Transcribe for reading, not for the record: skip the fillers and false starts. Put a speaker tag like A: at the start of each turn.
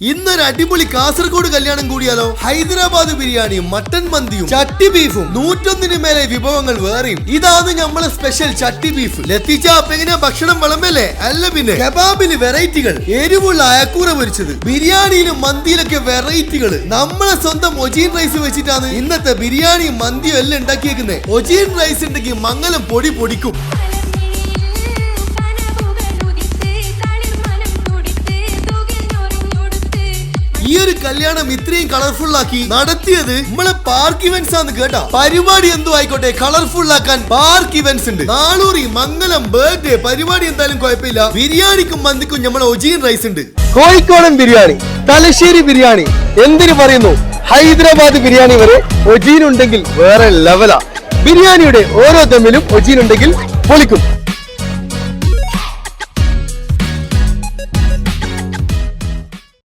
A: ഇന്നൊരു അടിപൊളി കാസർഗോഡ് കല്യാണം കൂടിയാലോ? ഹൈദരാബാദ് ബിരിയാണിയും മട്ടൻ മന്തിയും ചട്ടി ബീഫും 101 മേലെ വിഭവങ്ങൾ വേറെയും. ഇതാണ് നമ്മളെ സ്പെഷ്യൽ ചട്ടി ബീഫ്. ലത്തിച്ച എങ്ങനെ ഭക്ഷണം വിളമ്പല്ലേ? അല്ല പിന്നെ കബാബില് വെറൈറ്റികൾ, എരിവുള്ള അയക്കൂറ പൊരിച്ചത്, ബിരിയാണിയിലും മന്തിയിലൊക്കെ വെറൈറ്റികൾ. നമ്മളെ സ്വന്തം ഒജീൻ റൈസ് വെച്ചിട്ടാണ് ഇന്നത്തെ ബിരിയാണിയും മന്തിയും എല്ലാം ഉണ്ടാക്കിയേക്കുന്നത്. ഒജീൻ റൈസ് ഉണ്ടെങ്കിൽ മംഗലം പൊടി പൊടിക്കും. ഈ ഒരു കല്യാണം ഇത്രയും കളർഫുൾ ആക്കി നടത്തിയത് നമ്മളെ പാർക്ക് ഇവന്റ്സ് ആണ് കേട്ടാ. പരിപാടി എന്തോ ആയിക്കോട്ടെ, കളർഫുൾ ആക്കാൻ പാർക്ക് ഇവന്റ്സ് ഉണ്ട്. നാളൂറി മംഗലം ബർത്ത്ഡേ പരിപാടി എന്തായാലും കുഴപ്പമില്ല. ബിരിയാണിക്കും മന്തിക്കും നമ്മളെ ഒജീൻ റൈസ് ഉണ്ട്.
B: കോഴിക്കോടൻ ബിരിയാണി, തലശ്ശേരി ബിരിയാണി, എന്തിനു പറയുന്നു ഹൈദരാബാദ് ബിരിയാണി വരെ ഒജീൻ ഉണ്ടെങ്കിൽ വേറെ ലെവലാ. ബിരിയാണിയുടെ ഓരോ ദമ്മിലും ഒജീൻ ഉണ്ടെങ്കിൽ പൊളിക്കും.